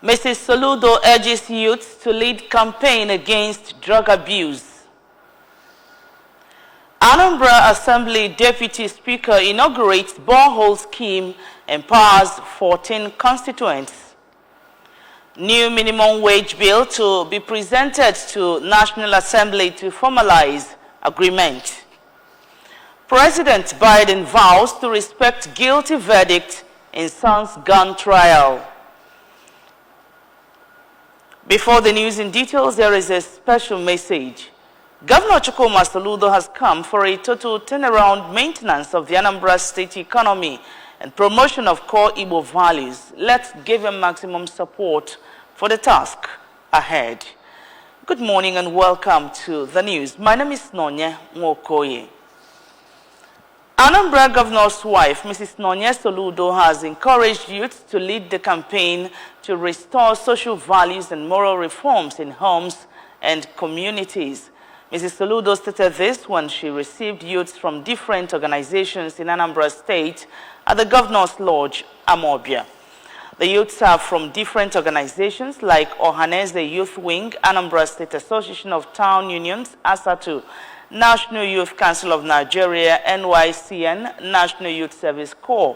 Mrs. Soludo urges youth to lead campaign against drug abuse. Anambra Assembly Deputy Speaker inaugurates borehole scheme empowers 14 constituents. New minimum wage bill to be presented to National Assembly to formalize agreement. President Biden vows to respect guilty verdict in son's gun trial. Before the news in details, there is a special message. Governor Chukwuma Soludo has come for a total turnaround maintenance of the Anambra State economy and promotion of core Igbo values. Let's give him maximum support for the task ahead. Good morning and welcome to the news. My name is Nonye Nwokoye. Anambra Governor's wife, Mrs. Nonye Soludo, has encouraged youth to lead the campaign to restore social values and moral reforms in homes and communities. Mrs. Soludo stated this when she received youths from different organizations in Anambra State at the Governor's Lodge, Amobia. The youths are from different organizations like Ohaneze Youth Wing, Anambra State Association of Town Unions, ASATU, National Youth Council of Nigeria, NYCN, National Youth Service Corps.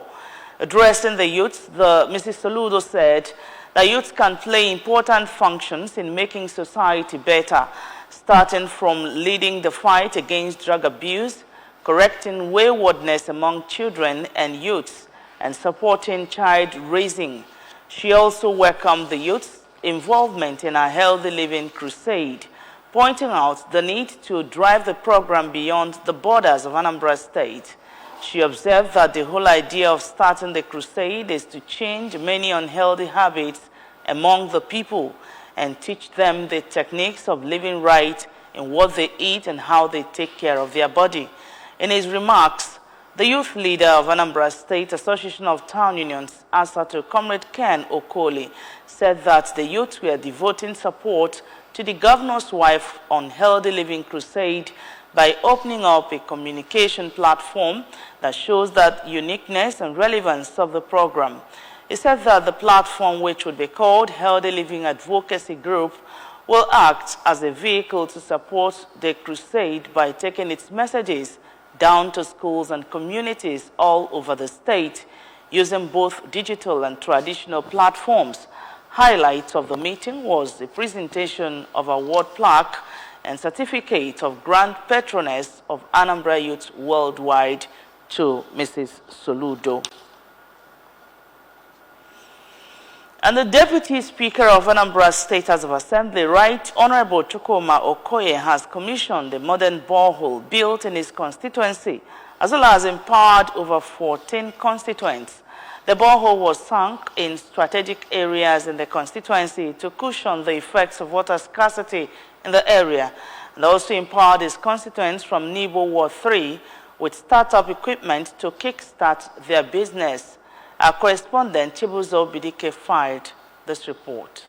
Addressing the youths, Mrs. Soludo said that youths can play important functions in making society better, starting from leading the fight against drug abuse, correcting waywardness among children and youths, and supporting child raising. She also welcomed the youth's involvement in a healthy living crusade, pointing out the need to drive the program beyond the borders of Anambra State. She observed that the whole idea of starting the crusade is to change many unhealthy habits among the people and teach them the techniques of living right in what they eat and how they take care of their body. In his remarks, the youth leader of Anambra State Association of Town Unions, ASATU, Comrade Ken Okoli, said that the youth were devoting support to the governor's wife on healthy living crusade by opening up a communication platform that shows the uniqueness and relevance of the program. He said that the platform, which would be called Healthy Living Advocacy Group, will act as a vehicle to support the crusade by taking its messages down to schools and communities all over the state, using both digital and traditional platforms. Highlights of the meeting was the presentation of award plaque and certificate of Grand Patroness of Anambra Youth Worldwide to Mrs. Soludo. And the Deputy Speaker of Anambra State House of Assembly, Right Honorable Chukwuma Okoye, has commissioned a modern borehole built in his constituency, as well as empowered over 14 constituents. The borehole was sunk in strategic areas in the constituency to cushion the effects of water scarcity in the area, and also empowered his constituents from Nibo Ward 3 with startup equipment to kickstart their business. Our correspondent, Chibuzo Bidike, filed this report.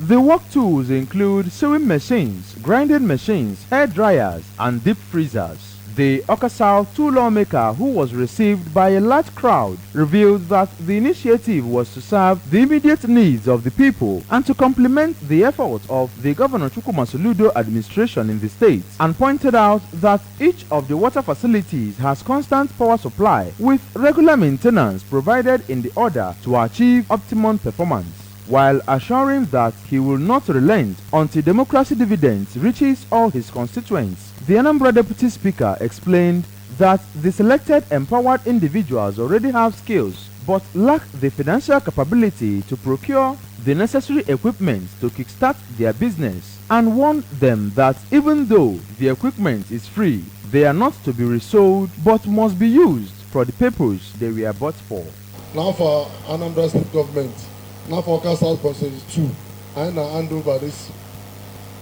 The work tools include sewing machines, grinding machines, hair dryers, and deep freezers. The Awka South tool lawmaker, who was received by a large crowd, revealed that the initiative was to serve the immediate needs of the people and to complement the efforts of the Governor Chukwuma Soludo administration in the state, and pointed out that each of the water facilities has constant power supply with regular maintenance provided in the order to achieve optimum performance, while assuring that he will not relent until democracy dividends reaches all his constituents. The Anambra Deputy Speaker explained that the selected empowered individuals already have skills but lack the financial capability to procure the necessary equipment to kickstart their business, and warned them that even though the equipment is free, they are not to be resold but must be used for the purpose they were bought for. Now for Anambra State Government, now for Awka South Constituency 2, I now hand over this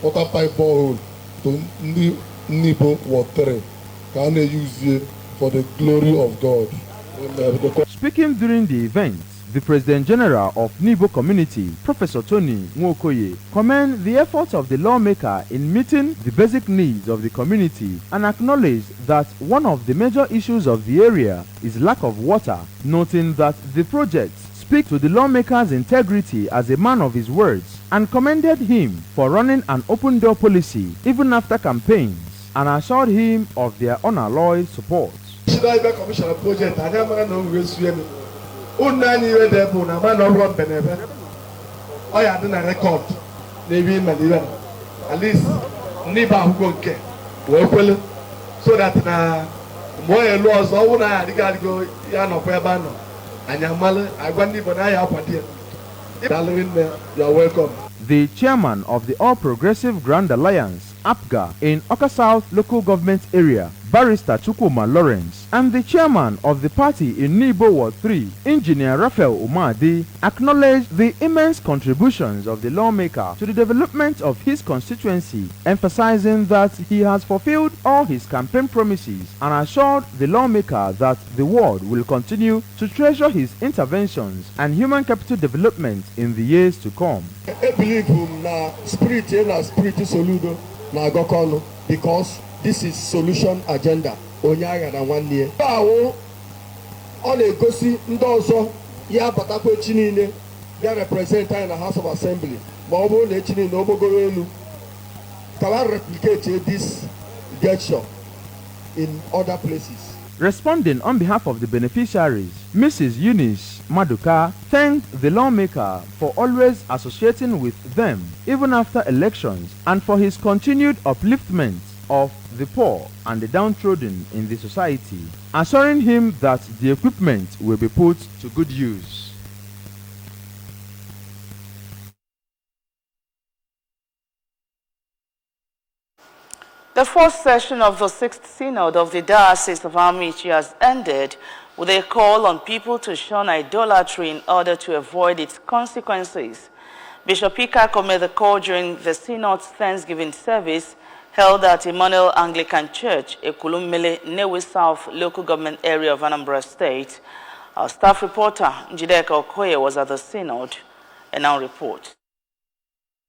water pipe borehole to Nibo Ward 3. Can they use it for the glory of God? Speaking during the event, The President General of Nibo Community, Professor Tony Nwokoye, commended the efforts of the lawmaker in meeting the basic needs of the community and acknowledged that one of the major issues of the area is lack of water, noting that the projects speak to the lawmaker's integrity as a man of his words, and commended him for running an open-door policy even after campaigns, and assured him of their unalloyed support. Commissioner project, I never know who is doing it. Unani we there, but na man no run benefit. I had a record. Maybe at least neighbor who go get well, so that na more laws. All na I got go. Ya no kweba no. Anyamale, I want neighbor na ya apati. You are welcome. The chairman of the All Progressive Grand Alliance, APGA, in Awka South local government area, Barrister Chukwuma Lawrence, and the chairman of the party in Nibo Ward 3, Engineer Raphael Umadi, acknowledged the immense contributions of the lawmaker to the development of his constituency, emphasizing that he has fulfilled all his campaign promises and assured the lawmaker that the ward will continue to treasure his interventions and human capital development in the years to come. I believe na spirit soludo na gokono because this is solution agenda. Onyaga na 1 year. Bawo on egosi ndozo ya batakwe chinine ya represent in the House of Assembly. Ma obo na chinine obogoro elu. Can replicate this gesture in other places? Responding on behalf of the beneficiaries, Mrs. Eunice Maduka thanked the lawmaker for always associating with them even after elections and for his continued upliftment of the poor and the downtrodden in the society, assuring him that the equipment will be put to good use. The fourth session of the 6th Synod of the Diocese of Amici has ended with a call on people to shun idolatry in order to avoid its consequences. Bishop Ikako made the call during the Synod's Thanksgiving service held at Emmanuel Anglican Church, Ekulummele, Newi South local government area of Anambra State. Our staff reporter, Njideka Okoye, was at the Synod and now reports.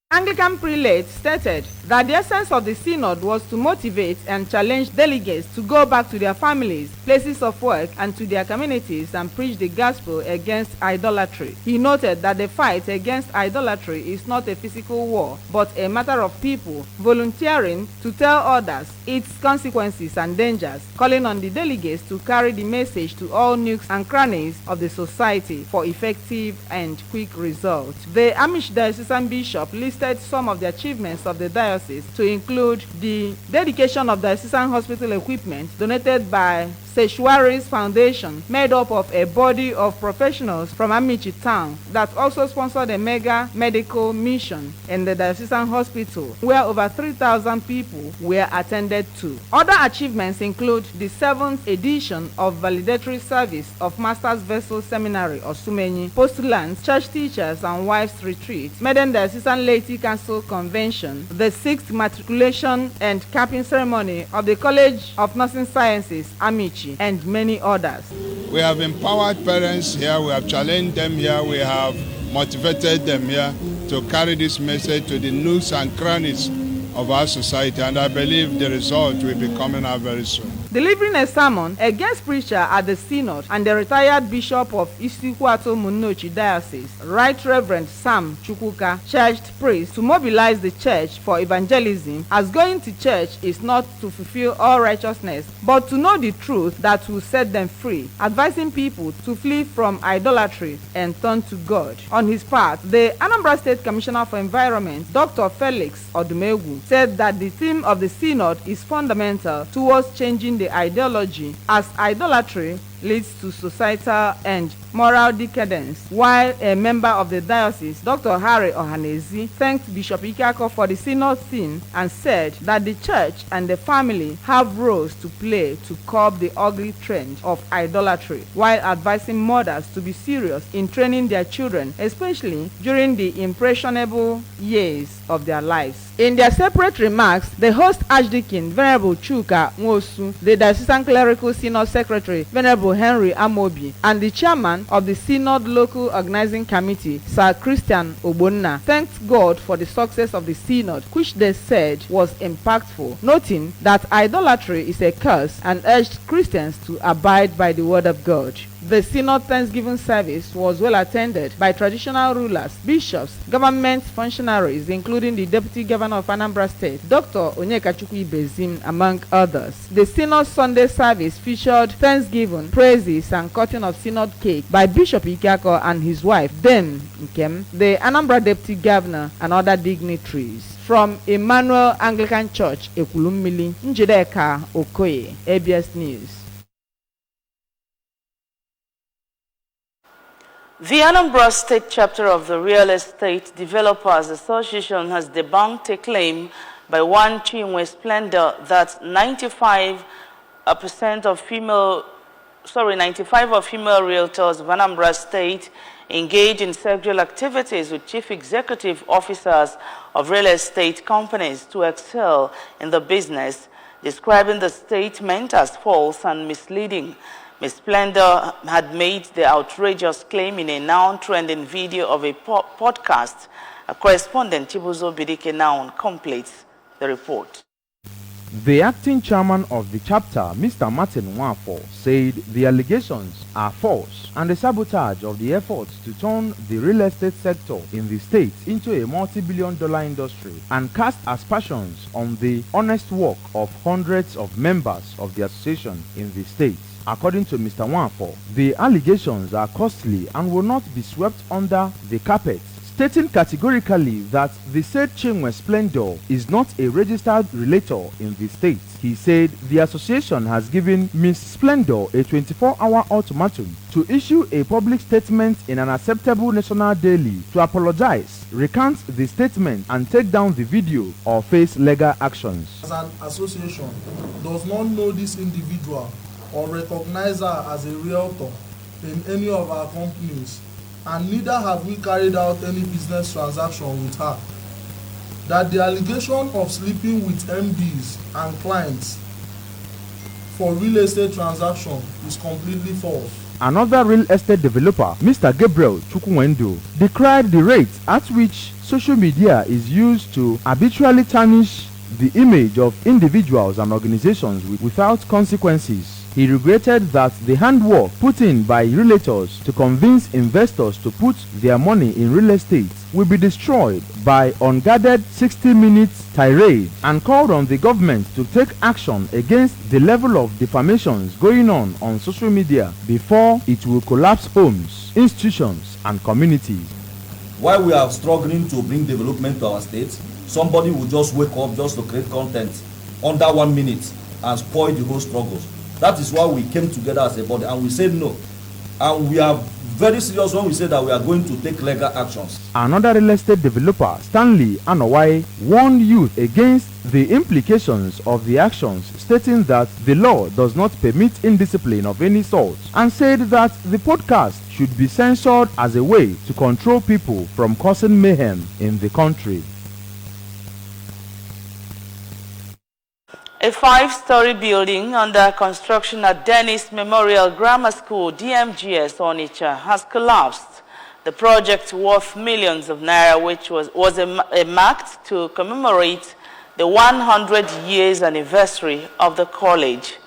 Anglican prelates stated that the essence of the synod was to motivate and challenge delegates to go back to their families, places of work, and to their communities and preach the gospel against idolatry. He noted that the fight against idolatry is not a physical war, but a matter of people volunteering to tell others its consequences and dangers, calling on the delegates to carry the message to all nooks and crannies of the society for effective and quick results. The Amish Diocesan Bishop listed some of the achievements of the diocese to include the dedication of diocesan hospital equipment donated by Seshwaris Foundation, made up of a body of professionals from Amici town that also sponsored a mega medical mission in the diocesan hospital where over 3,000 people were attended to. Other achievements include the 7th edition of validatory service of Masters Vessel Seminary or Sumenyi, postulants, church teachers and wives retreat, Maiden Diocesan Laity Council Convention, the 6th matriculation and capping ceremony of the College of Nursing Sciences, Amici, and many others. We have empowered parents here, we have challenged them here, we have motivated them here to carry this message to the nooks and crannies of our society, and I believe the result will be coming out very soon. Delivering a sermon, a guest preacher at the Synod and the retired Bishop of Istihuato Munochi Diocese, Right Reverend Sam Chukwuka, charged priests to mobilize the church for evangelism, as going to church is not to fulfill all righteousness, but to know the truth that will set them free, advising people to flee from idolatry and turn to God. On his part, the Anambra State Commissioner for Environment, Dr. Felix Odumegu, said that the theme of the Synod is fundamental towards changing the ideology, as idolatry leads to societal and moral decadence. While a member of the diocese, Dr. Harry Ohanezi, thanked Bishop Ikako for the synod theme and said that the church and the family have roles to play to curb the ugly trend of idolatry, while advising mothers to be serious in training their children, especially during the impressionable years. of their lives. In their separate remarks, the host Archdeacon Venerable Chuka Nwosu, the Diocesan Clerical Synod Secretary Venerable Henry Amobi, and the chairman of the Synod Local Organizing Committee, Sir Christian Ogbonna, thanked God for the success of the Synod, which they said was impactful, noting that idolatry is a curse and urged Christians to abide by the word of God. The Synod Thanksgiving service was well attended by traditional rulers, bishops, government functionaries, including the Deputy Governor of Anambra State, Dr. Onyekachukwu Ibezim, among others. The Synod Sunday service featured thanksgiving, praises, and cutting of Synod cake by Bishop Ikako and his wife, Dame Nkem, the Anambra Deputy Governor, and other dignitaries. From Emmanuel Anglican Church, Ekulummili, Njedeka Okoye, ABS News. The Anambra State chapter of the Real Estate Developers Association has debunked a claim by one Chinwe Splendor that 95% of female realtors of Anambra State engage in sexual activities with chief executive officers of real estate companies to excel in the business, describing the statement as false and misleading. Ms. Splendor had made the outrageous claim in a now trending video of a podcast. A correspondent, Chibuzo Bidike, now completes the report. The acting chairman of the chapter, Mr. Martin Nwafo, said the allegations are false and a sabotage of the efforts to turn the real estate sector in the state into a multi-billion-dollar industry and cast aspersions on the honest work of hundreds of members of the association in the state. According to Mr. Nwafo, the allegations are costly and will not be swept under the carpet, stating categorically that the said Chinwe Splendor is not a registered relator in the state. He said the association has given Ms. Splendor a 24-hour ultimatum to issue a public statement in an acceptable national daily to apologize, recant the statement, and take down the video or face legal actions. As an association does not know this individual or recognize her as a realtor in any of our companies, and neither have we carried out any business transaction with her. That the allegation of sleeping with MDs and clients for real estate transaction is completely false. Another real estate developer, Mr. Gabriel Chukwuendo, decried the rate at which social media is used to arbitrarily tarnish the image of individuals and organizations without consequences. He regretted that the handwork put in by realtors to convince investors to put their money in real estate will be destroyed by unguarded 60-minute tirade, and called on the government to take action against the level of defamations going on social media before it will collapse homes, institutions, and communities. While we are struggling to bring development to our state, somebody will just wake up just to create content under 1 minute and spoil the whole struggles. That is why we came together as a body and we said no. And we are very serious when we say that we are going to take legal actions. Another real estate developer, Stanley Anowai, warned youth against the implications of the actions, stating that the law does not permit indiscipline of any sort, and said that the podcast should be censored as a way to control people from causing mayhem in the country. A 5-story building under construction at Dennis Memorial Grammar School, DMGS, Onitsha, has collapsed. The project, worth millions of naira, which was marked to commemorate the 100 years anniversary of the college.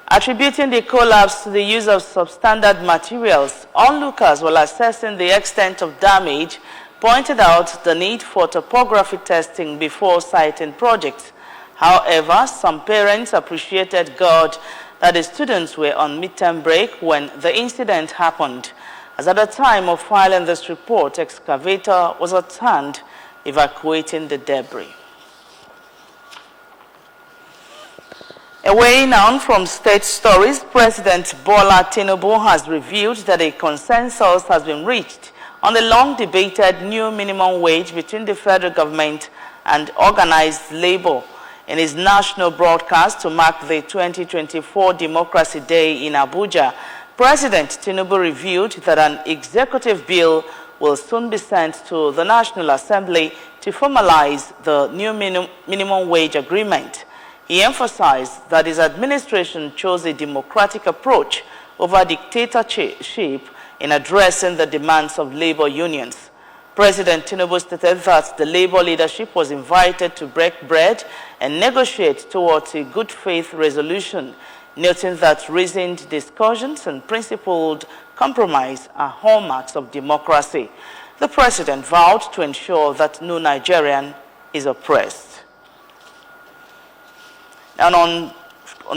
Attributing the collapse to the use of substandard materials, onlookers while assessing the extent of damage pointed out the need for topography testing before siting projects. However, some parents appreciated God that the students were on midterm break when the incident happened, as at the time of filing this report, excavator was at hand evacuating the debris. Away now from state stories, President Bola Tinubu has revealed that a consensus has been reached on the long-debated new minimum wage between the federal government and organized labor. In his national broadcast to mark the 2024 Democracy Day in Abuja, President Tinubu revealed that an executive bill will soon be sent to the National Assembly to formalize the new minimum wage agreement. He emphasized that his administration chose a democratic approach over dictatorship in addressing the demands of labor unions. President Tinubu stated that the labor leadership was invited to break bread and negotiate towards a good faith resolution, noting that reasoned discussions and principled compromise are hallmarks of democracy. The president vowed to ensure that no Nigerian is oppressed. And on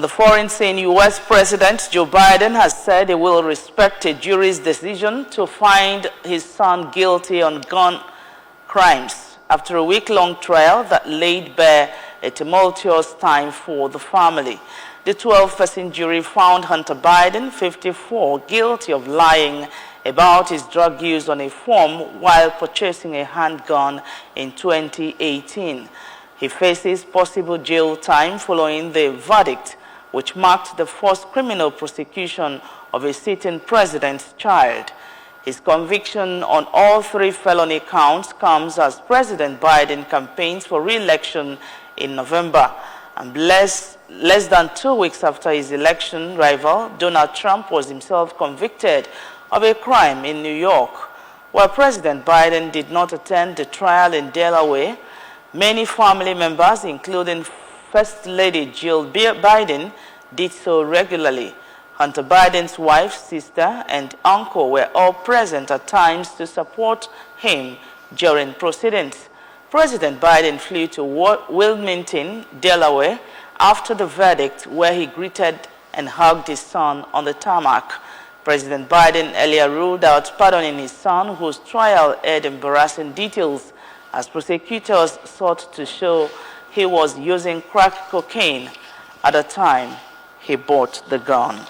the foreign scene, U.S. President Joe Biden has said he will respect a jury's decision to find his son guilty on gun crimes after a week-long trial that laid bare a tumultuous time for the family. The 12-person jury found Hunter Biden, 54, guilty of lying about his drug use on a form while purchasing a handgun in 2018. He faces possible jail time following the verdict, which marked the first criminal prosecution of a sitting president's child. His conviction on all three felony counts comes as President Biden campaigns for re-election in November. And less than 2 weeks after his election rival, Donald Trump was himself convicted of a crime in New York. While President Biden did not attend the trial in Delaware, many family members, including First Lady Jill Biden, did so regularly. Hunter Biden's wife, sister, and uncle were all present at times to support him during proceedings. President Biden flew to Wilmington, Delaware, after the verdict, where he greeted and hugged his son on the tarmac. President Biden earlier ruled out pardoning his son, whose trial aired embarrassing details as prosecutors sought to show he was using crack cocaine at the time he bought the gun.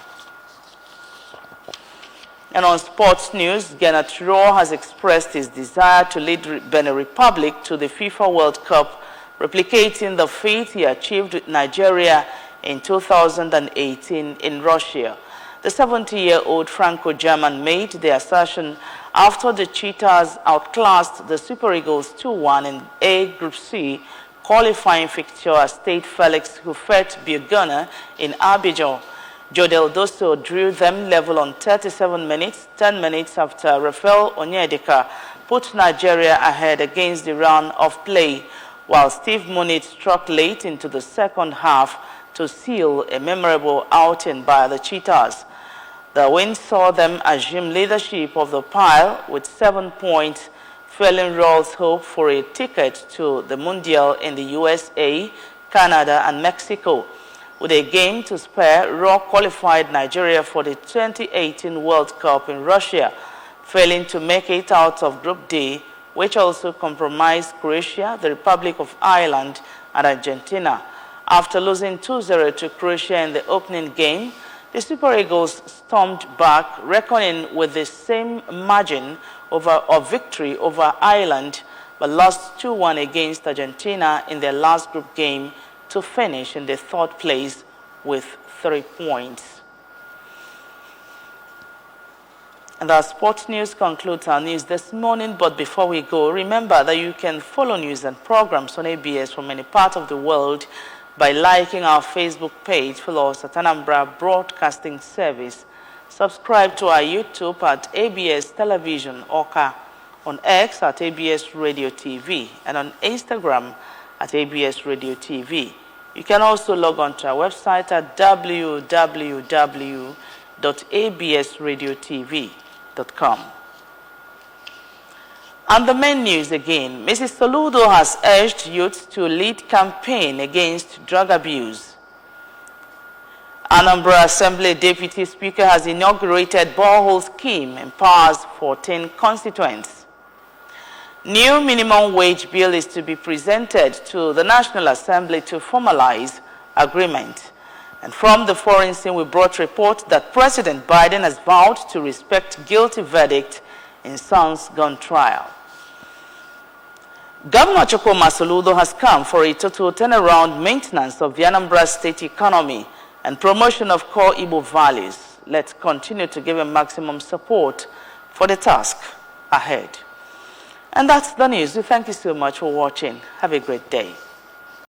And on sports news, Gennett Rohr has expressed his desire to lead Benin Republic to the FIFA World Cup, replicating the feat he achieved with Nigeria in 2018 in Russia. The 70-year-old Franco-German made the assertion after the Cheetahs outclassed the Super Eagles 2-1 in A Group C qualifying fixture at Stade Felix Houphouët-Boigny in Abidjan. Jodel Dosso drew them level on 37 minutes, 10 minutes after Rafael Onyedika put Nigeria ahead against the run of play, while Steve Munich struck late into the second half to seal a memorable outing by the Cheetahs. The win saw them assume leadership of the pile with 7 points, fueling Rohr's hope for a ticket to the Mundial in the USA, Canada, and Mexico. With a game to spare, Rohr qualified Nigeria for the 2018 World Cup in Russia, failing to make it out of Group D, which also comprised Croatia, the Republic of Ireland, and Argentina. After losing 2-0 to Croatia in the opening game, the Super Eagles stormed back, reckoning with the same margin of victory over Ireland, but lost 2-1 against Argentina in their last group game to finish in the third place with 3 points. And our sports news concludes our news this morning, but before we go, remember that you can follow news and programs on ABS from any part of the world by liking our Facebook page. Follow us at Anambra Broadcasting Service. Subscribe to our YouTube at ABS Television Oka, on X at ABS Radio TV, and on Instagram at ABS Radio TV. You can also log on to our website at www.absradiotv.com. And the main news again. Mrs. Soludo has urged youth to lead campaign against drug abuse. Anambra Assembly Deputy Speaker has inaugurated borehole scheme empowers 14 constituents. New minimum wage bill is to be presented to the National Assembly to formalize agreement. And from the foreign scene, we brought report that President Biden has vowed to respect guilty verdict in son's gun trial. Governor Chokoma Soludo has come for a total turnaround maintenance of the Anambra State economy and promotion of core Igbo values. let's continue to give him maximum support for the task ahead. And that's the news. We thank you so much for watching. Have a great day.